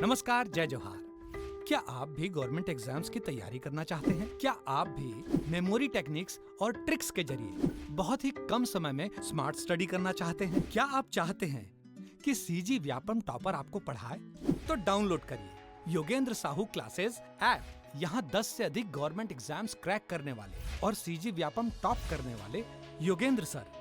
नमस्कार, जय जोहार। क्या आप भी गवर्नमेंट एग्जाम्स की तैयारी करना चाहते हैं? क्या आप भी मेमोरी टेक्निक्स और ट्रिक्स के जरिए बहुत ही कम समय में स्मार्ट स्टडी करना चाहते हैं? क्या आप चाहते हैं कि सीजी व्यापम टॉपर आपको पढ़ाए? तो डाउनलोड करिए योगेंद्र साहू क्लासेस ऐप। यहाँ 10 से अधिक गवर्नमेंट एग्जाम्स क्रैक करने वाले और सीजी व्यापम टॉप करने वाले योगेंद्र सर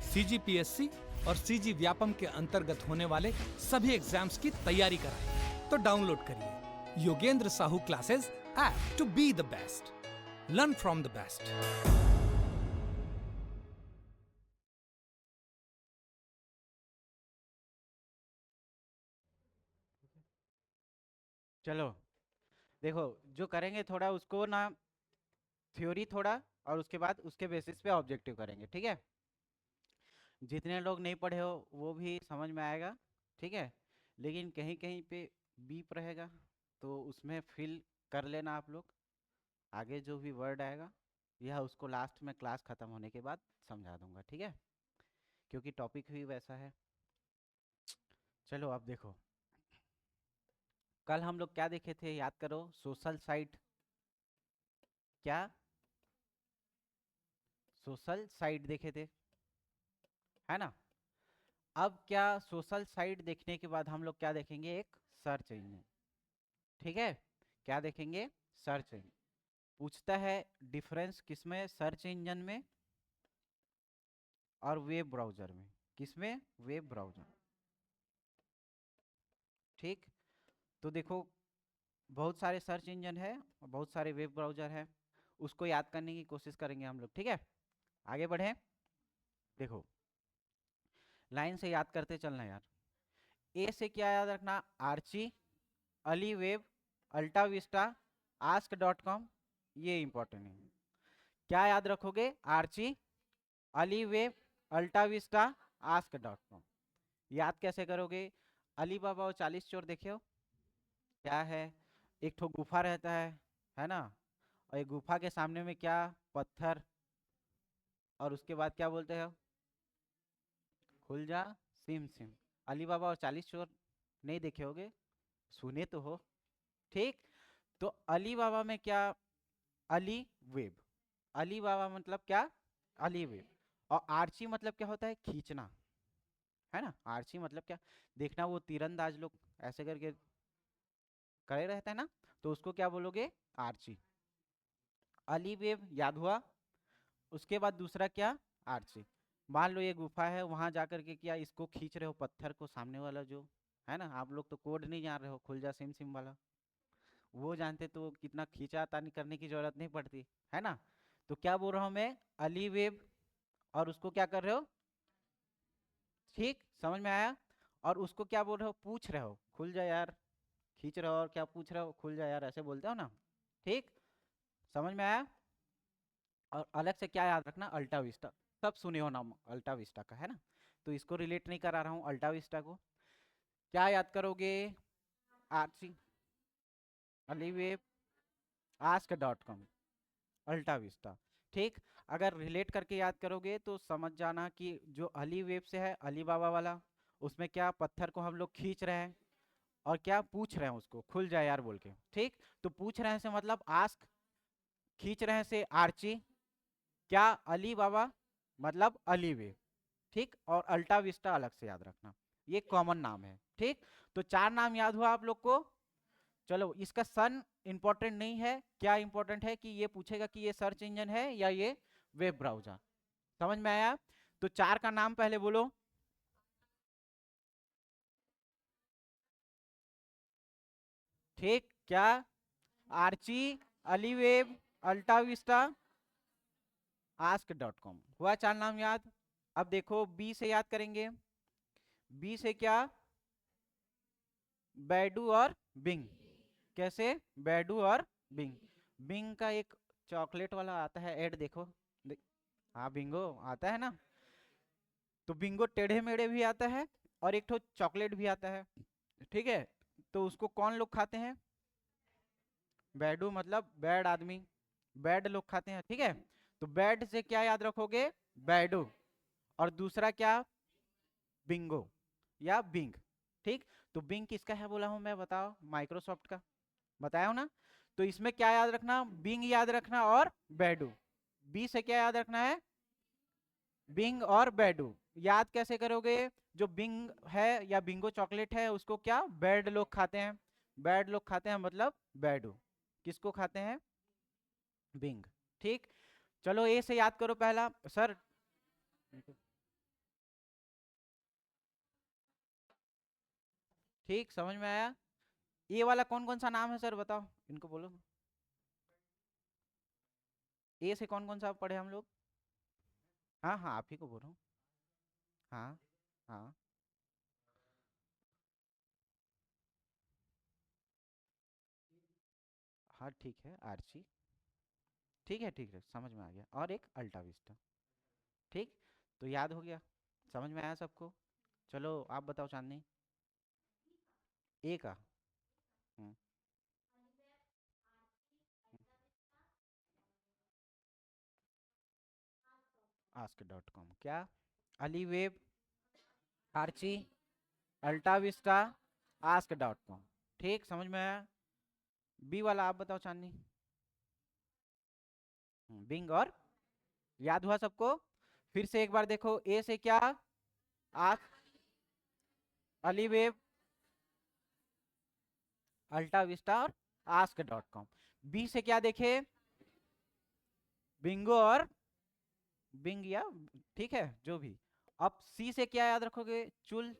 सीजीपीएससी और सीजी व्यापम के अंतर्गत होने वाले सभी एग्जाम्स की तैयारी कराएं। तो डाउनलोड करिए Yogendra Sahu classes app to be the best, learn from the best. चलो देखो, जो करेंगे थोड़ा उसको ना थ्योरी थोड़ा, और उसके बाद उसके बेसिस पे ऑब्जेक्टिव करेंगे, ठीक है। जितने लोग नहीं पढ़े हो वो भी समझ में आएगा, ठीक है। लेकिन कहीं कहीं पे बीप रहेगा तो उसमें फिल कर लेना आप लोग। आगे जो भी वर्ड आएगा यह उसको लास्ट में क्लास ख़त्म होने के बाद समझा दूंगा, ठीक है, क्योंकि टॉपिक भी वैसा है। चलो अब देखो, कल हम लोग क्या देखे थे, याद करो। सोशल साइट, क्या सोशल साइट देखे थे, है ना। अब क्या सोशल साइट देखने के बाद हम लोग क्या देखेंगे, एक सर्च इंजन, ठीक है। क्या देखेंगे, सर्च इंजन। पूछता है डिफरेंस किसमें, सर्च इंजन में और वेब ब्राउज़र में। किसमें, वेब ब्राउज़र, ठीक। तो देखो, बहुत सारे सर्च इंजन है और बहुत सारे वेब ब्राउज़र है, उसको याद करने की कोशिश करेंगे हम लोग, ठीक है। आगे बढ़े, देखो लाइन से याद करते चलना यार। ए से क्या याद रखना, Archie, Ali Web, Alta Vista, Ask dot com, ये इंपॉर्टेंट है। क्या याद रखोगे, Archie, Ali Web, Alta Vista, Ask dot com. याद कैसे करोगे, अली बाबा और 40 चोर देखे हो, क्या है, एक ठो गुफा रहता है ना। और एक गुफा के सामने में क्या, पत्थर, और उसके बाद क्या बोलते हो, खुल जा सिम सिम। अली बाबा और 40 चोर नहीं देखे होगे, सुने तो हो, ठीक। तो अली बाबा में क्या, अली वेब, अली बाबा मतलब क्या, अली वेब। और आर्ची मतलब क्या होता है, खींचना, है ना। आर्ची मतलब क्या, देखना वो तीरंदाज लोग ऐसे करके करे रहता है ना, तो उसको क्या बोलोगे, आर्ची। अली वेब याद हुआ। उसके बाद दूसरा क्या, आर्ची। मान लो ये गुफा है, वहां जाकर के क्या इसको खींच रहे हो, पत्थर को, सामने वाला जो है ना। आप लोग तो कोड नहीं जान रहे हो, खुल जा सिम सिम वाला, वो जानते तो कितना खींचातानी करने की जरूरत नहीं पड़ती, है ना। तो क्या बोल रहा हूं मैं, अली वेब, और उसको क्या कर रहे हो, ठीक, समझ में आया। और उसको क्या बोल रहे हो, पूछ रहे हो, खुल जा यार, खींच रहे हो और क्या पूछ रहे हो, खुल जा यार, ऐसे बोलते हो ना, ठीक, समझ में आया। और अलग से क्या याद रखना, अल्टा विस्टा, सब सुने हो नाम अल्टा विस्टा का, है ना। तो इसको रिलेट नहीं करा रहा हूँ अल्टा विस्टा को। क्या याद करोगे, Archie, Ali Web, Ask dot com, Alta Vista, ठीक। अगर रिलेट करके याद करोगे तो समझ जाना कि जो अली वेब से है, अली बाबा वाला, उसमें क्या पत्थर को हम लोग खींच रहे हैं और क्या पूछ रहे हैं उसको, खुल जाए यार बोल के, ठीक। तो पूछ रहे हैं से मतलब आस्क, खींच रहे हैं से आर्ची, क्या अली बाबा मतलब अली वेब, ठीक। और अल्टा विस्टा अलग से याद रखना, ये कॉमन नाम है, ठीक। तो 4 नाम याद हुआ आप लोग को। चलो इसका सन इंपॉर्टेंट नहीं है, क्या इंपॉर्टेंट है कि ये पूछेगा कि ये सर्च इंजन है या ये वेब ब्राउजर, समझ में आया। तो 4 का नाम पहले बोलो, ठीक। क्या, Archie, AliWeb, Alta Vista, Ask dot com, हुआ 4 नाम याद। अब देखो बी से याद करेंगे। बी से क्या, बैडू और बिंग। कैसे, बैडू और बिंग। बिंग का एक चॉकलेट वाला आता है ऐड, देखो हाँ बिंगो आता है ना। तो बिंगो टेढ़े मेढ़े भी आता है और एक ठो चॉकलेट भी आता है, ठीक है। तो उसको कौन लोग खाते हैं, बैडू मतलब बैड आदमी, बैड लोग खाते हैं, ठीक है। तो बैड से क्या याद रखोगे, बैडू, और दूसरा क्या, बिंगो या बिंग, ठीक, तो बिंग किसका है बोला हूं मैं, बताओ, माइक्रोसॉफ्ट का, बताया हूं ना। तो इसमें क्या याद रखना, बिंग याद रखना और बैडू। बी से क्या याद रखना है, बिंग और बैडू। याद कैसे करोगे, जो बिंग है या बिंगो चॉकलेट है उसको क्या बैड लोग खाते हैं, बैड लोग खाते हैं मतलब बैडू। किसको खाते हैं, बिंग। ठीक, चलो ए से याद करो पहला सर। ठीक, समझ में आया। ये वाला कौन कौन सा नाम है सर, बताओ इनको बोलो। ए से कौन कौन सा पढ़े हम लोग, हाँ हाँ आप ही को बोल रहा हूँ। हाँ हाँ, हाँ ठीक है, आर्ची। ठीक है समझ में आ गया, और एक अल्टा विस्टा। ठीक, तो याद हो गया, समझ में आया सबको। चलो आप बताओ चांदनी, ए का। हम्म, आस्क डॉट कॉम क्या, AliWeb, Archie, Alta Vista, Ask dot com. ठीक, समझ में आया। बी वाला आप बताओ चांदनी। बिंग और, याद हुआ सबको। फिर से एक बार देखो, ए से क्या, आस्क, अलीवेब, अल्टा विस्टा और आस्क डॉट कॉम। बी से क्या देखे, बिंगो और बिंग या, ठीक है जो भी। अब सी से क्या याद रखोगे, चुल,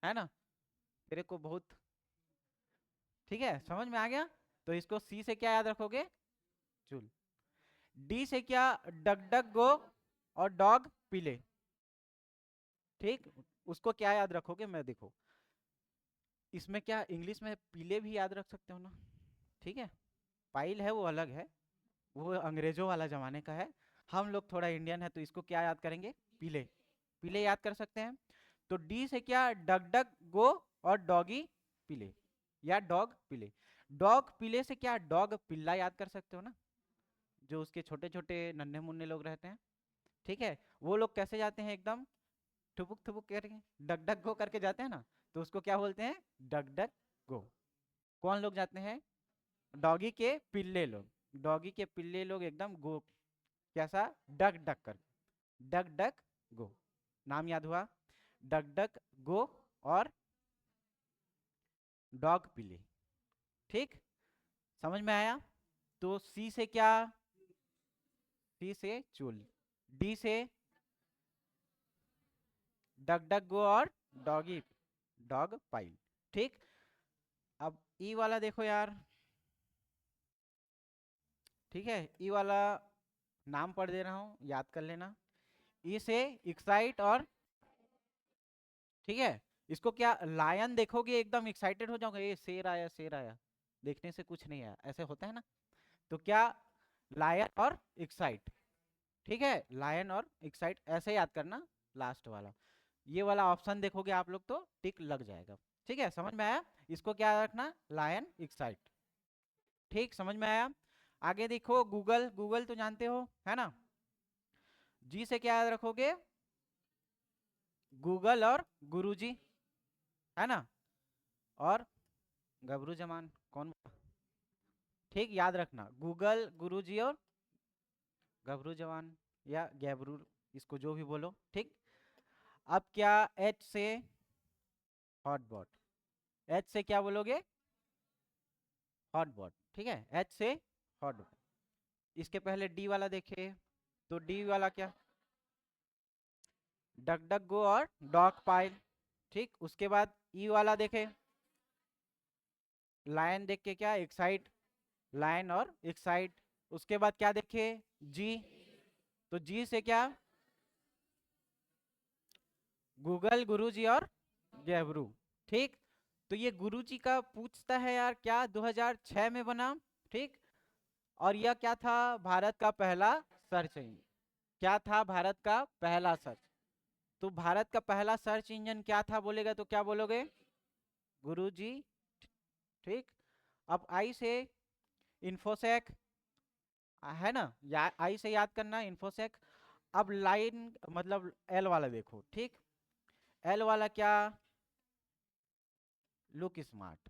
है ना, तेरे को बहुत, ठीक है समझ में आ गया। तो इसको सी से क्या याद रखोगे, चुल। डी से क्या, डग डग गो और डॉग पीले। ठीक, उसको क्या याद रखोगे, मैं देखो इसमें क्या इंग्लिश में पीले भी याद रख सकते हो ना, ठीक है। पाइल है वो अलग है, वो अंग्रेजों वाला जमाने का है। हम लोग थोड़ा इंडियन है तो इसको क्या याद करेंगे, पीले, पीले याद कर सकते हैं। तो डी से क्या, डग डग गो और डॉगी पीले, या डॉग पीले। डॉग पीले से क्या, डॉग पिल्ला याद कर सकते हो ना, जो उसके छोटे छोटे नन्हे मुन्ने लोग रहते हैं। ठीक है, वो लोग कैसे जाते हैं, एकदम ठुपुक ठुपुक करके, डग डग गो करके जाते हैं ना, तो उसको क्या बोलते हैं, डग डग गो। कौन लोग जाते हैं, डॉगी के पिल्ले लोग, डॉगी के पिल्ले लोग एकदम गो, कैसा, डग डग कर, डग डग गो। नाम याद हुआ, डग डग गो और डॉग पिले। ठीक, समझ में आया। तो सी से क्या, सी से चुल, डी से डग डग गो और डॉगी, डॉग पाइल। ठीक, अब ई वाला देखो यार, ठीक है, ई वाला नाम पढ़ दे रहा हूँ, याद कर लेना। ई से एक्साइट और, ठीक है, इसको क्या, लायन देखोगे एकदम एक्साइटेड हो जाओगे, ये शेर आया शेर आया, देखने से कुछ नहीं आया, ऐसे होता है ना। तो क्या, लायन और एक्साइट। ठीक है, लायन और एक्साइट ऐसे याद करना, लास्ट वाला, ये वाला ऑप्शन देखोगे आप लोग तो टिक लग जाएगा। ठीक है, समझ में आया। इसको क्या रखना, लायन एक्साइट। ठीक, समझ में आया। आगे देखो, गूगल, गूगल तो जानते हो है ना। जी से क्या याद रखोगे, गूगल और गुरुजी, है ना, और गबरू जमान कौन, ठीक, याद रखना, गूगल, गुरुजी और गबरू जवान या गैबरू, इसको जो भी बोलो। ठीक, अब क्या, एच से हॉटबॉट, एच से क्या बोलोगे, हॉटबॉट। ठीक है, एच से हॉटबॉट। इसके पहले डी वाला देखे, तो डी वाला क्या, डक डक गो और डॉग पाइल। ठीक, उसके बाद ई वाला देखे, लायन देख के क्या, एक्साइट, लायन और एक्साइट। उसके बाद क्या देखे, जी, तो जी से क्या, गूगल, गुरुजी और गैबरू। ठीक, तो ये गुरुजी का पूछता है यार, क्या 2006 में बना। ठीक, और यह क्या था, भारत का पहला सर्च इंजन, क्या था भारत का पहला सर्च। तो भारत का पहला सर्च इंजन क्या था बोलेगा तो क्या बोलोगे, गुरुजी। ठीक, अब आई से इन्फोसेक, है ना, आई से याद करना इन्फोसेक। अब लाइन मतलब एल वाला देखो। ठीक, एल वाला क्या, लुक स्मार्ट,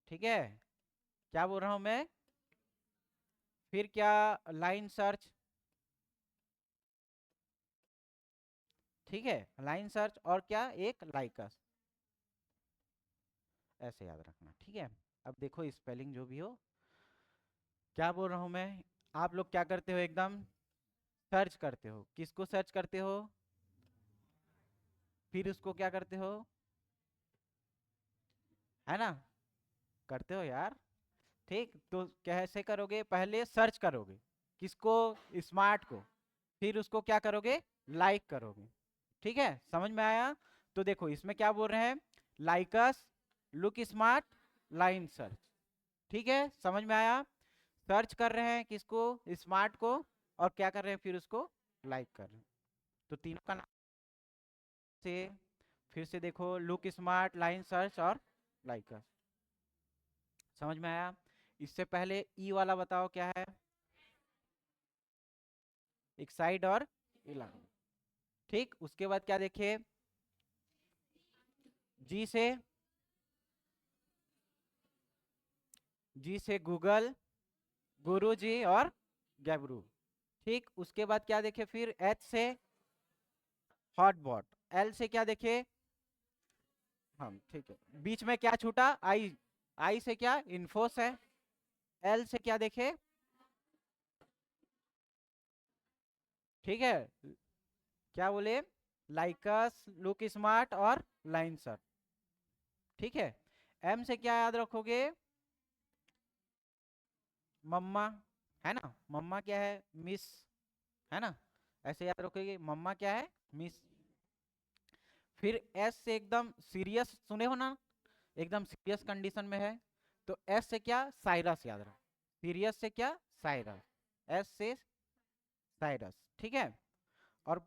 ठीक है। क्या बोल रहा हूं मैं? फिर क्या, लाइन सर्च, ठीक है, लाइन सर्च, और क्या, एक लाइकस, ऐसे याद रखना, ठीक है। अब देखो स्पेलिंग जो भी हो, क्या बोल रहा हूं मैं, आप लोग क्या करते हो, एकदम सर्च करते हो, किसको सर्च करते हो, फिर उसको क्या करते हो, है ना, करते हो यार, ठीक। तो कैसे करोगे, पहले सर्च करोगे, किसको, स्मार्ट को, फिर उसको क्या करोगे, लाइक करोगे, ठीक है, समझ में आया। तो देखो इसमें क्या बोल रहे हैं, likes, look smart, line search, ठीक है, समझ में आया। सर्च कर रहे हैं किसको, स्मार्ट को, और क्या कर रहे हैं, फिर उसको लाइक कर रहे हैं। तो तीनों का नाम से फिर से देखो, लुक स्मार्ट, लाइन सर्च और लाइकस, समझ में आया। इससे पहले ई वाला बताओ क्या है, एक्साइड और इलान, ठीक। उसके बाद क्या देखे, जी से, जी से गूगल, गुरुजी और गैब्रू, ठीक। उसके बाद क्या देखे, फिर एच से हॉटबॉट, एल से क्या देखे, हम, ठीक है। बीच में क्या छूटा, आई, आई से क्या, इन्फोस है, एल से क्या देखे, ठीक है, क्या बोले, लाइकस, लुक स्मार्ट और लाइन सर, ठीक है। एम से क्या याद रखोगे, मम्मा, है ना, मम्मा क्या है, मिस, है ना, ऐसे याद रखोगे, मम्मा क्या है, मिस। फिर एस से एकदम सीरियस, सुने हो ना, एकदम सीरियस कंडीशन में है, तो एस से क्या, साइरस याद रखो, सीरियस से क्या, साइरस, एस से साइरस, ठीक है। और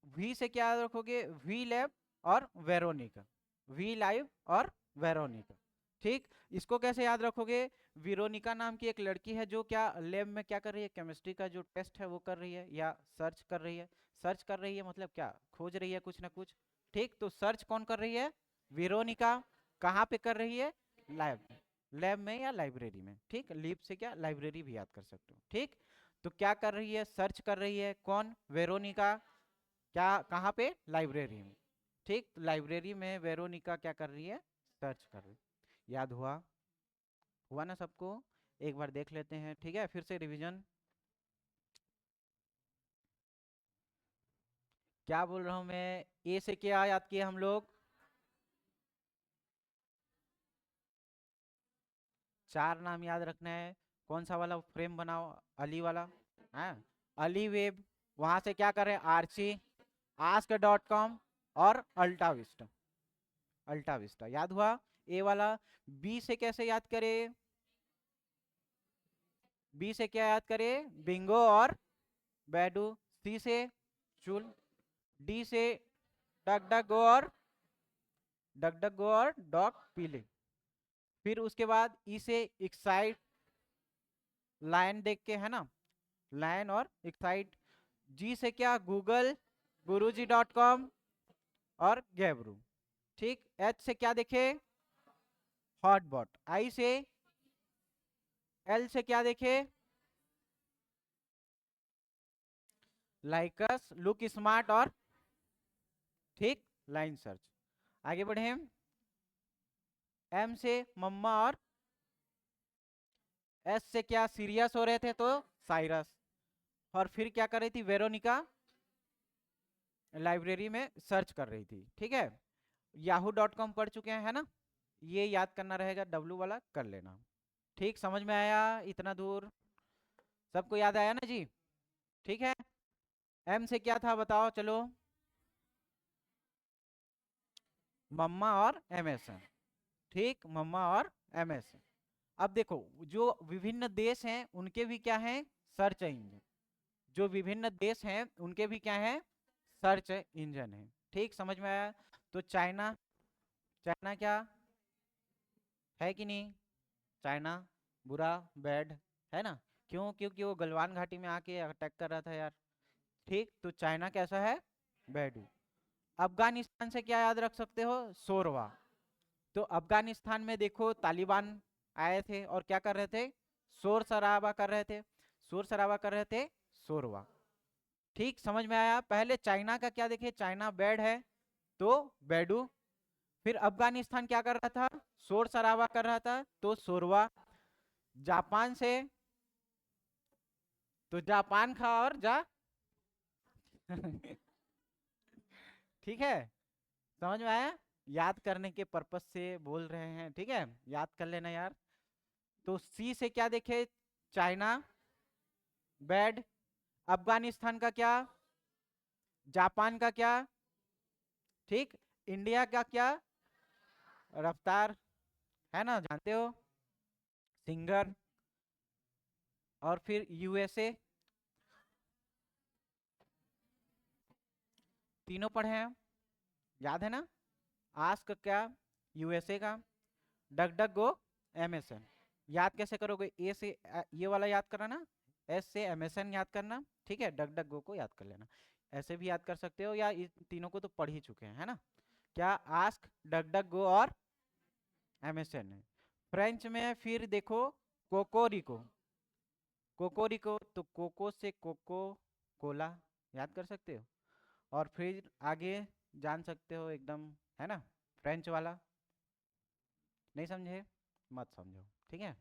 वी से क्या याद रखोगे, वी लैब और वेरोनिका, वी लाइव और वेरोनिका, ठीक। इसको कैसे याद रखोगे, वेरोनिका नाम की एक लड़की है जो क्या लैब में क्या कर रही है, केमिस्ट्री का जो टेस्ट है वो कर रही है, या सर्च कर रही है, सर्च कर रही है मतलब क्या, खोज रही है कुछ ना कुछ, ठीक। तो सर्च कौन कर रही है, वेरोनिका, कहाँ पे कर रही है, लैब, लैब में या लाइब्रेरी में, ठीक। लीब से क्या, लाइब्रेरी भी याद कर सकते हो, ठीक। तो क्या कर रही है, सर्च कर रही है, कौन, वेरोनिका, क्या, कहाँ पे, लाइब्रेरी में, ठीक। लाइब्रेरी में वेरोनिका क्या कर रही है, सर्च कर रही है। याद हुआ, हुआ ना सबको, एक बार देख लेते हैं, ठीक है, फिर से रिवीजन। क्या बोल रहा हूँ मैं, ए से क्या याद किए हम लोग, चार नाम याद रखना है, कौन सा वाला फ्रेम बनाओ, अली वाला, है, अली वेब, वहां से क्या करें, आर्ची, ask.com और अल्टा विस्टा, अल्टा विस्टा, याद हुआ। ए वाला, बी से कैसे याद करें, बी से क्या याद करें, बिंगो और बैडू, सी से चुल, डी से डक डक गो और डक डक गो और डॉग पीले, फिर उसके बाद ई से एक्साइट, लायन देख के, है ना, लायन और एक्साइट, जी से क्या, गूगल, गुरुजी.com और गैब्रू, ठीक। एच से क्या देखे, हॉटबॉट, आई से, एल से क्या देखे, लाइकस, लुक स्मार्ट और, ठीक, लाइन सर्च। आगे बढ़े, एम से मम्मा और एस से क्या, सीरियस हो रहे थे तो साइरस, और फिर क्या कर रही थी, वेरोनिका, लाइब्रेरी में सर्च कर रही थी, ठीक है। yahoo.com पढ़ चुके हैं, है ना, ये याद करना रहेगा, डब्लू वाला कर लेना, ठीक। समझ में आया इतना दूर, सबको याद आया ना जी, ठीक है। एम से क्या था बताओ, चलो, मम्मा और एमएसएन, ठीक, मम्मा और एमएसएन। अब देखो, जो विभिन्न देश हैं उनके भी क्या हैं, सर्च इंजन, जो विभिन्न देश हैं उनके भी क्या है, सर्च इंजन है, ठीक, समझ में आया। तो चाइना, चाइना क्या है कि नहीं, चाइना बुरा, बैड, है ना, क्यों, क्योंकि वो गलवान घाटी में आके अटैक कर रहा था यार, ठीक। तो चाइना कैसा है, बैड। अफगानिस्तान से क्या याद रख सकते हो, शोरवा, तो अफगानिस्तान में देखो तालिबान आए थे और क्या कर रहे थे, शोर शराबा कर रहे थे, शोर शराबा कर रहे थे, शोरवा। ठीक, समझ में आया। पहले चाइना का क्या देखे, चाइना बैड है तो बैडू। फिर अफगानिस्तान क्या कर रहा था, शोर शराबा कर रहा था तो शोरवा। जापान से तो जापान खा और जा ठीक है, समझ में आया। याद करने के पर्पस से बोल रहे हैं, ठीक है, याद कर लेना यार। तो सी से क्या देखे, चाइना बैड, अफगानिस्तान का क्या, जापान का क्या, ठीक, इंडिया का क्या, रफ्तार, है ना, जानते हो, सिंगर। और फिर यूएसए, तीनों पढ़े हैं, याद है ना। आस्क क्या, यूएसए का, डग डग गो, एमएसएन। याद कैसे करोगे, ए से ये वाला याद करना ना, एस से एमएसएन याद करना, ठीक है, डग डग गो को याद कर लेना। ऐसे भी याद कर सकते हो, या इन तीनों को तो पढ़ ही चुके हैं, है ना। क्या, आस्क, डग डग गो और एमएसएन है। फ्रेंच में फिर देखो कोकोरिको, कोकोरिको तो कोको से कोको कोला, याद कर सकते हो। और फिर आगे जान सकते हो एकदम, है ना, फ्रेंच वाला। नहीं समझे, मत समझो, ठीक है,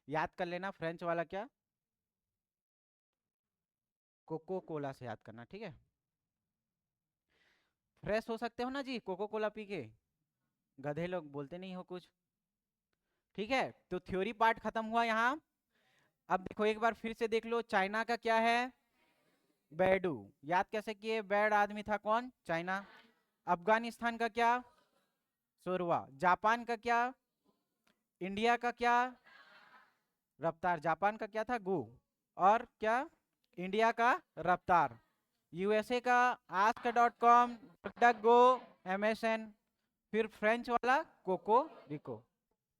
याद कर लेना फ्रेंच वाला क्या, कोको कोला से याद करना, ठीक है। फ्रेश हो सकते हो ना जी कोको कोला पी के, गधे लोग बोलते नहीं हो कुछ, ठीक है। तो थ्योरी पार्ट खत्म हुआ यहाँ। अब देखो एक बार फिर से देख लो, चाइना का क्या है, बैडू। याद कैसे किए, बैड आदमी था कौन, चाइना। अफगानिस्तान का क्या, शोरवा। जापान का क्या, इंडिया का क्या, रफ्तार। जापान का क्या था, गु। और क्या, इंडिया का रफ्तार। यूएसए का ask.com, डक गो, एमएसएन। फिर फ्रेंच वाला कोको रिको,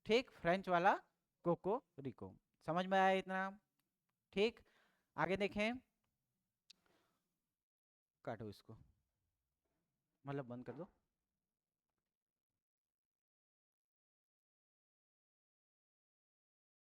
ठीक, फ्रेंच वाला कोको रिको। समझ में आया इतना, ठीक। आगे देखें, काटो इसको, मतलब बंद कर दो।